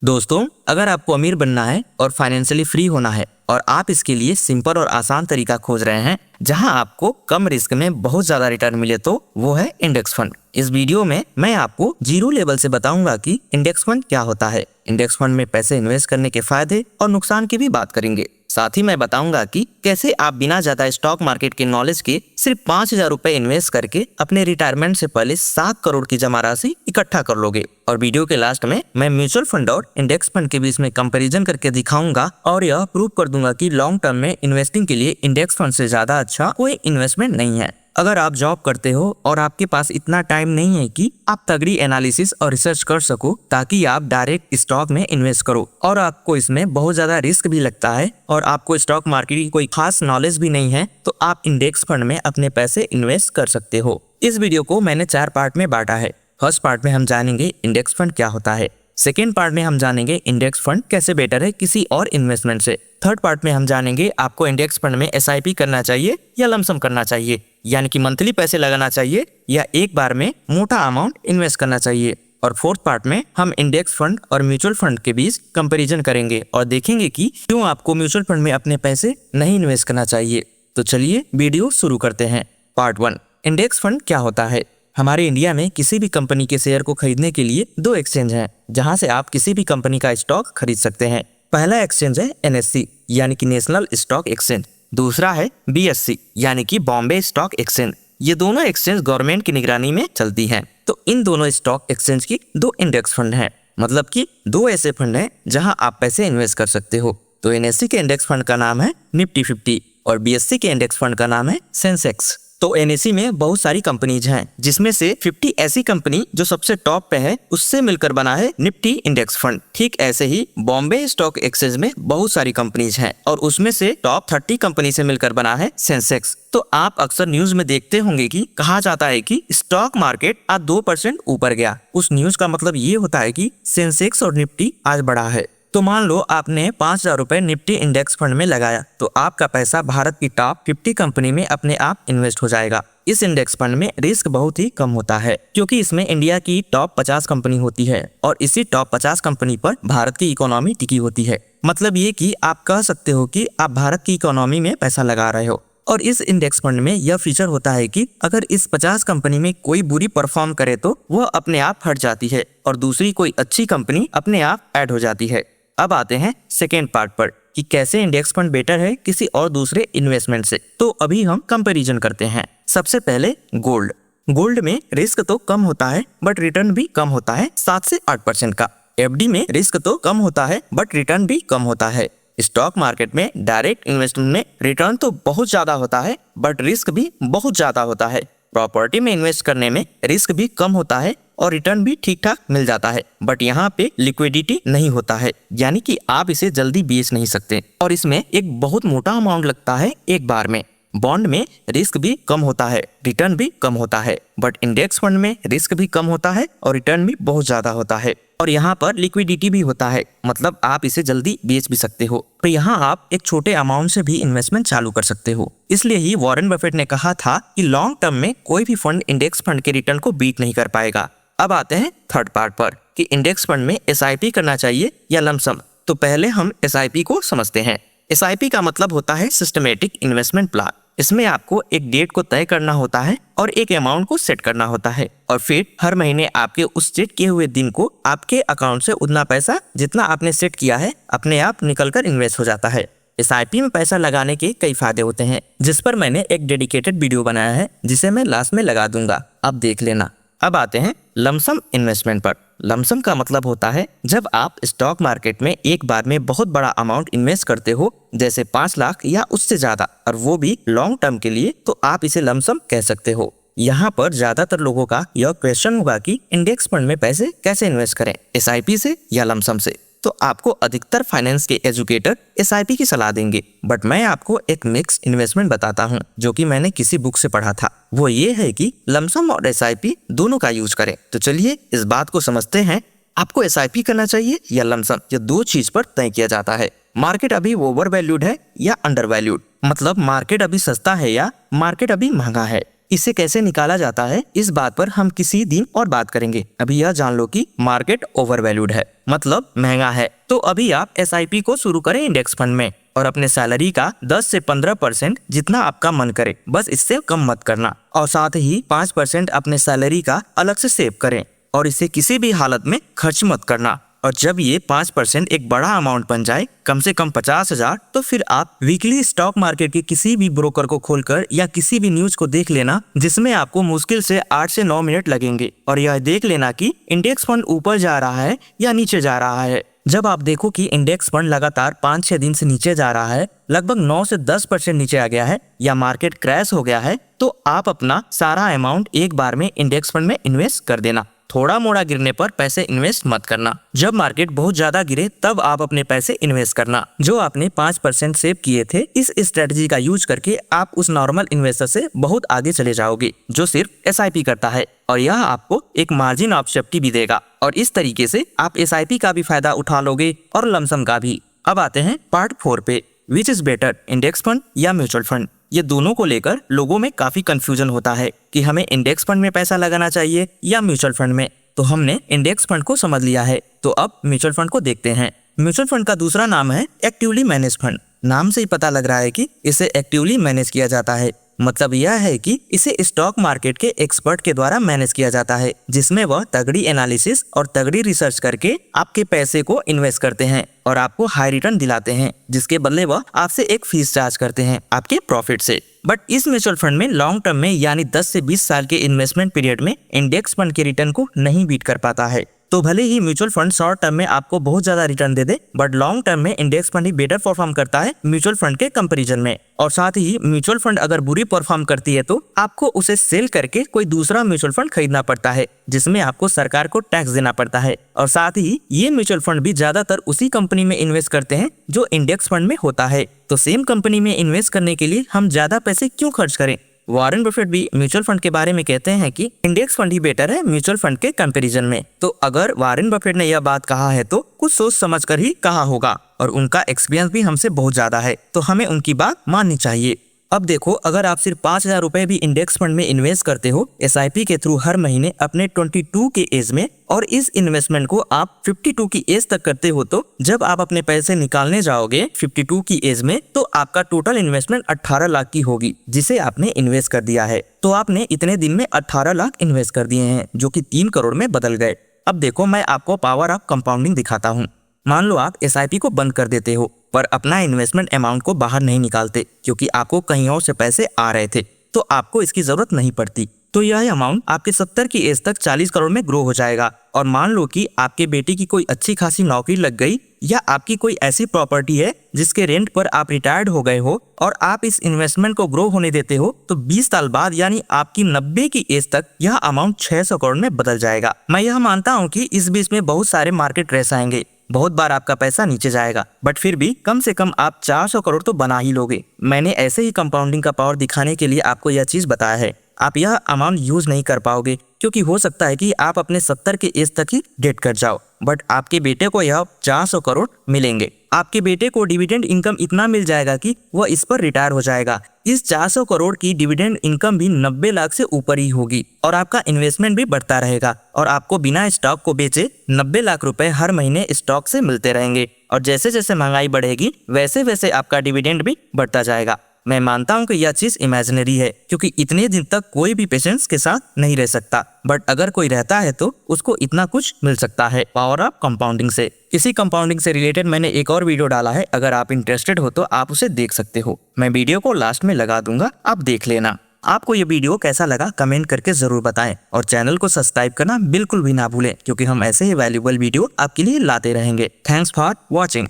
दोस्तों, अगर आपको अमीर बनना है और फाइनेंशियली फ्री होना है और आप इसके लिए सिंपल और आसान तरीका खोज रहे हैं जहां आपको कम रिस्क में बहुत ज्यादा रिटर्न मिले तो वो है इंडेक्स फंड। इस वीडियो में मैं आपको जीरो लेवल से बताऊंगा कि इंडेक्स फंड क्या होता है, इंडेक्स फंड में पैसे इन्वेस्ट करने के फायदे और नुकसान की भी बात करेंगे। साथ ही मैं बताऊंगा कि कैसे आप बिना ज्यादा स्टॉक मार्केट के नॉलेज के सिर्फ 5,000 रुपए इन्वेस्ट करके अपने रिटायरमेंट से पहले 7 करोड़ की जमा राशि इकट्ठा कर लोगे। और वीडियो के लास्ट में मैं म्यूचुअल फंड और इंडेक्स फंड के बीच में कंपैरिजन करके दिखाऊंगा और यह प्रूव कर दूंगा कि लॉन्ग टर्म में इन्वेस्टिंग के लिए इंडेक्स फंड से ज्यादा अच्छा कोई इन्वेस्टमेंट नहीं है। अगर आप जॉब करते हो और आपके पास इतना टाइम नहीं है कि आप तगड़ी एनालिसिस और रिसर्च कर सको ताकि आप डायरेक्ट स्टॉक में इन्वेस्ट करो और आपको इसमें बहुत ज्यादा रिस्क भी लगता है और आपको स्टॉक मार्केट की कोई खास नॉलेज भी नहीं है, तो आप इंडेक्स फंड में अपने पैसे इन्वेस्ट कर सकते हो। इस वीडियो को मैंने 4 पार्ट में बांटा है। फर्स्ट पार्ट में हम जानेंगे इंडेक्स फंड क्या होता है। सेकेंड पार्ट में हम जानेंगे इंडेक्स फंड कैसे बेटर है किसी और इन्वेस्टमेंट से। थर्ड पार्ट में हम जानेंगे आपको इंडेक्स फंड में एसआईपी करना चाहिए या लमसम करना चाहिए, यानी कि मंथली पैसे लगाना चाहिए या एक बार में मोटा अमाउंट इन्वेस्ट करना चाहिए। और फोर्थ पार्ट में हम इंडेक्स फंड और म्यूचुअल फंड के बीच कंपैरिजन करेंगे और देखेंगे कि क्यों आपको म्यूचुअल फंड में अपने पैसे नहीं इन्वेस्ट करना चाहिए। तो चलिए वीडियो शुरू करते हैं। पार्ट 1, इंडेक्स फंड क्या होता है। हमारे इंडिया में किसी भी कंपनी के शेयर को खरीदने के लिए 2 एक्सचेंज हैं जहां से आप किसी भी कंपनी का स्टॉक खरीद सकते हैं। पहला एक्सचेंज है एनएससी यानी कि नेशनल स्टॉक एक्सचेंज, दूसरा है बीएससी यानी कि बॉम्बे स्टॉक एक्सचेंज। ये दोनों एक्सचेंज गवर्नमेंट की निगरानी में चलती हैं। तो इन दोनों स्टॉक एक्सचेंज की 2 इंडेक्स फंड हैं, मतलब कि 2 ऐसे फंड हैं जहां आप पैसे इन्वेस्ट कर सकते हो। तो एनएससी के इंडेक्स फंड का नाम है निफ्टी 50 और बीएससी के इंडेक्स फंड का नाम है सेंसेक्स। तो एनएससी में बहुत सारी कंपनीज हैं जिसमें से 50 ऐसी कंपनी जो सबसे टॉप पे है उससे मिलकर बना है निफ्टी इंडेक्स फंड। ठीक ऐसे ही बॉम्बे स्टॉक एक्सचेंज में बहुत सारी कंपनीज हैं और उसमें से टॉप 30 कंपनी से मिलकर बना है सेंसेक्स। तो आप अक्सर न्यूज में देखते होंगे कि कहा जाता है कि स्टॉक मार्केट आज 2% ऊपर गया। उस न्यूज का मतलब ये होता है कि सेंसेक्स और निफ्टी आज बढ़ा है। तो मान लो आपने 5,000 रुपए निफ्टी इंडेक्स फंड में लगाया तो आपका पैसा भारत की टॉप 50 कंपनी में अपने आप इन्वेस्ट हो जाएगा। इस इंडेक्स फंड में रिस्क बहुत ही कम होता है क्योंकि इसमें इंडिया की टॉप 50 कंपनी होती है और इसी टॉप 50 कंपनी पर भारत की इकोनॉमी टिकी होती है। मतलब ये कि आप कह सकते हो कि आप भारत की इकोनॉमी में पैसा लगा रहे हो। और इस इंडेक्स फंड में यह फीचर होता है कि अगर इस 50 कंपनी में कोई बुरी परफॉर्म करे तो वह अपने आप हट जाती है और दूसरी कोई अच्छी कंपनी अपने आप ऐड हो जाती है। अब आते हैं सेकेंड पार्ट पर कि कैसे इंडेक्स फंड बेटर है किसी और दूसरे इन्वेस्टमेंट से। तो अभी हम कंपैरिजन करते हैं। सबसे पहले गोल्ड में रिस्क तो कम होता है बट रिटर्न भी कम होता है 7 से 8% का। एफडी में रिस्क तो कम होता है बट रिटर्न भी कम होता है। स्टॉक मार्केट में डायरेक्ट इन्वेस्टमेंट में रिटर्न तो बहुत ज्यादा होता है बट रिस्क भी बहुत ज्यादा होता है। प्रॉपर्टी में इन्वेस्ट करने में रिस्क भी कम होता है और रिटर्न भी ठीक ठाक मिल जाता है बट यहाँ पे लिक्विडिटी नहीं होता है, यानी कि आप इसे जल्दी बेच नहीं सकते और इसमें एक बहुत मोटा अमाउंट लगता है एक बार में। बॉन्ड में रिस्क भी कम होता है, रिटर्न भी कम होता है बट इंडेक्स फंड में रिस्क भी कम होता है और रिटर्न भी बहुत ज्यादा होता है और यहाँ पर लिक्विडिटी भी होता है, मतलब आप इसे जल्दी बेच भी सकते हो। तो यहाँ आप एक छोटे अमाउंट से भी इन्वेस्टमेंट चालू कर सकते हो। इसलिए ही वॉरेन बफेट ने कहा था कि लॉन्ग टर्म में कोई भी फंड इंडेक्स फंड के रिटर्न को बीट नहीं कर पाएगा। अब आते हैं थर्ड पार्ट पर कि इंडेक्स फंड में एसआईपी करना चाहिए या लमसम। तो पहले हम एसआईपी को समझते हैं। एसआईपी का मतलब होता है सिस्टमेटिक इन्वेस्टमेंट प्लान। इसमें आपको एक डेट को तय करना होता है और एक अमाउंट को सेट करना होता है और फिर हर महीने आपके उस सेट किए हुए दिन को आपके अकाउंट से उतना पैसा जितना आपने सेट किया है अपने आप निकलकर इन्वेस्ट हो जाता है। एसआईपी में पैसा लगाने के कई फायदे होते हैं जिस पर मैंने एक डेडिकेटेड वीडियो बनाया है जिसे मैं लास्ट में लगा दूंगा, आप देख लेना। अब आते हैं लमसम इन्वेस्टमेंट पर। लमसम का मतलब होता है जब आप स्टॉक मार्केट में एक बार में बहुत बड़ा अमाउंट इन्वेस्ट करते हो जैसे 5 लाख या उससे ज्यादा और वो भी लॉन्ग टर्म के लिए, तो आप इसे लमसम कह सकते हो। यहाँ पर ज्यादातर लोगों का यह क्वेश्चन होगा कि इंडेक्स फंड में पैसे कैसे इन्वेस्ट करें, एसआईपी से या लमसम से। तो आपको अधिकतर फाइनेंस के एजुकेटर एसआईपी की सलाह देंगे बट मैं आपको एक मिक्स इन्वेस्टमेंट बताता हूँ जो कि मैंने किसी बुक से पढ़ा था। वो ये है कि लमसम और एसआईपी दोनों का यूज करें। तो चलिए इस बात को समझते हैं। आपको एसआईपी करना चाहिए या लमसम, ये 2 चीज पर तय किया जाता है। मार्केट अभी ओवर वैल्यूड है या अंडर वैल्यूड, मतलब मार्केट अभी सस्ता है या मार्केट अभी महंगा है। इसे कैसे निकाला जाता है इस बात पर हम किसी दिन और बात करेंगे। अभी यह जान लो कि मार्केट ओवरवैल्यूड है, मतलब महंगा है। तो अभी आप SIP को शुरू करें इंडेक्स फंड में और अपने सैलरी का 10 से 15% जितना आपका मन करे, बस इससे कम मत करना। और साथ ही 5% अपने सैलरी का अलग से सेव करें और इसे किसी भी हालत में खर्च मत करना। और जब ये 5% एक बड़ा अमाउंट बन जाए, कम से कम 50,000, तो फिर आप वीकली स्टॉक मार्केट के किसी भी ब्रोकर को खोलकर या किसी भी न्यूज को देख लेना, जिसमें आपको मुश्किल से 8 से 9 मिनट लगेंगे और यह देख लेना कि इंडेक्स फंड ऊपर जा रहा है या नीचे जा रहा है। जब आप देखो कि इंडेक्स फंड लगातार 5-6 दिन से नीचे जा रहा है, लगभग 9 से 10% नीचे आ गया है या मार्केट क्रैश हो गया है, तो आप अपना सारा अमाउंट एक बार में इंडेक्स फंड में इन्वेस्ट कर देना। थोड़ा मोड़ा गिरने पर पैसे इन्वेस्ट मत करना। जब मार्केट बहुत ज्यादा गिरे तब आप अपने पैसे इन्वेस्ट करना। जो आपने 5% सेव किए थे, इस स्ट्रेटजी का यूज करके आप उस नॉर्मल इन्वेस्टर से बहुत आगे चले जाओगे जो सिर्फ SIP करता है, और यह आपको एक मार्जिन ऑफ सेफ्टी भी देगा। और इस तरीके से आप SIP का भी फायदा उठा लोगे और लमसम का भी। अब आते हैं पार्ट 4 पे, which is better, index fund या म्यूचुअल फंड। ये दोनों को लेकर लोगों में काफी कंफ्यूजन होता है कि हमें इंडेक्स फंड में पैसा लगाना चाहिए या म्यूचुअल फंड में। तो हमने इंडेक्स फंड को समझ लिया है, तो अब म्यूचुअल फंड को देखते हैं। म्यूचुअल फंड का दूसरा नाम है एक्टिवली मैनेज फंड। नाम से ही पता लग रहा है कि इसे एक्टिवली मैनेज किया जाता है। मतलब यह है कि इसे स्टॉक मार्केट के एक्सपर्ट के द्वारा मैनेज किया जाता है, जिसमें वह तगड़ी एनालिसिस और तगड़ी रिसर्च करके आपके पैसे को इन्वेस्ट करते हैं और आपको हाई रिटर्न दिलाते हैं, जिसके बदले वह आपसे एक फीस चार्ज करते हैं आपके प्रॉफिट से। बट इस म्यूचुअल फंड में लॉन्ग टर्म में यानी 10 से 20 साल के इन्वेस्टमेंट पीरियड में इंडेक्स फंड के रिटर्न को नहीं बीट कर पाता है। तो भले ही म्यूचुअल फंड शॉर्ट टर्म में आपको बहुत ज्यादा return they they, but long term में इंडेक्स फंड ही बेटर परफॉर्म करता है म्यूचुअल फंड के कंपैरिजन में। और साथ ही म्यूचुअल फंड अगर बुरी परफॉर्म करती है तो आपको उसे सेल करके कोई दूसरा म्यूचुअल फंड खरीदना पड़ता है, जिसमें आपको सरकार को टैक्स देना पड़ता है। और साथ ही ये म्यूचुअल फंड भी ज्यादातर उसी कंपनी में इन्वेस्ट करते हैं जो इंडेक्स फंड में होता है। तो सेम कंपनी में इन्वेस्ट करने के लिए हम ज्यादा पैसे क्यों खर्च करें। वॉरेन बफेट भी म्यूचुअल फंड के बारे में कहते हैं कि इंडेक्स फंड ही बेटर है म्यूचुअल फंड के कंपैरिजन में। तो अगर वॉरेन बफेट ने यह बात कहा है तो कुछ सोच समझ कर ही कहा होगा, और उनका एक्सपीरियंस भी हमसे बहुत ज्यादा है, तो हमें उनकी बात माननी चाहिए। अब देखो, अगर आप सिर्फ 5,000 रुपए भी इंडेक्स फंड में इन्वेस्ट करते हो SIP के थ्रू हर महीने अपने 22 के एज में, और इस इन्वेस्टमेंट को आप 52 की एज तक करते हो, तो जब आप अपने पैसे निकालने जाओगे 52 की एज में, तो आपका टोटल इन्वेस्टमेंट 18 लाख की होगी जिसे आपने इन्वेस्ट कर दिया है। तो आपने इतने दिन में 18 लाख इन्वेस्ट कर दिए हैं, जो कि 3 करोड़ में बदल गए। अब देखो, मैं आपको पावर ऑफ कंपाउंडिंग दिखाता हूँ। मान लो आप SIP को बंद कर देते हो पर अपना इन्वेस्टमेंट अमाउंट को बाहर नहीं निकालते, क्योंकि आपको कहीं और से पैसे आ रहे थे, तो आपको इसकी जरूरत नहीं पड़ती। तो यह अमाउंट आपके 70 की एज तक 40 करोड़ में ग्रो हो जाएगा। और मान लो कि आपके बेटे की कोई अच्छी खासी नौकरी लग गई, या आपकी कोई ऐसी प्रॉपर्टी है जिसके रेंट पर आप रिटायर्ड हो गए हो, और आप इस इन्वेस्टमेंट को ग्रो होने देते हो, तो 20 साल बाद यानी आपकी 90 की एज तक यह अमाउंट 600 करोड़ में बदल जाएगा। मैं यह मानता हूँ कि इस बीच में बहुत सारे मार्केट क्रैश आएंगे, बहुत बार आपका पैसा नीचे जाएगा, बट फिर भी कम से कम आप 400 करोड़ तो बना ही लोगे। मैंने ऐसे ही कंपाउंडिंग का पावर दिखाने के लिए आपको यह चीज बताया है। आप यह अमाउंट यूज नहीं कर पाओगे, क्योंकि हो सकता है कि आप अपने 70 के एज तक ही डेट कर जाओ, बट आपके बेटे को यह 400 करोड़ मिलेंगे। आपके बेटे को डिविडेंड इनकम इतना मिल जाएगा कि वह इस पर रिटायर हो जाएगा। इस 400 करोड़ की डिविडेंड इनकम भी 90 लाख से ऊपर ही होगी, और आपका इन्वेस्टमेंट भी बढ़ता रहेगा, और आपको बिना स्टॉक को बेचे 90 लाख रुपए हर महीने स्टॉक से मिलते रहेंगे। और जैसे जैसे महंगाई बढ़ेगी वैसे वैसे आपका डिविडेंड भी बढ़ता जाएगा। मैं मानता हूँ कि यह चीज इमेजिनरी है, क्योंकि इतने दिन तक कोई भी पेशेंस के साथ नहीं रह सकता, बट अगर कोई रहता है तो उसको इतना कुछ मिल सकता है पावर ऑफ कंपाउंडिंग से। इसी कंपाउंडिंग से रिलेटेड मैंने एक और वीडियो डाला है, अगर आप इंटरेस्टेड हो तो आप उसे देख सकते हो। मैं वीडियो को लास्ट में लगा दूंगा, आप देख लेना। आपको ये वीडियो कैसा लगा कमेंट करके जरूर बताएं, और चैनल को सब्सक्राइब करना बिल्कुल भी ना भूलें, क्योंकि हम ऐसे ही वैल्यूएबल वीडियो आपके लिए लाते रहेंगे। Thanks for watching.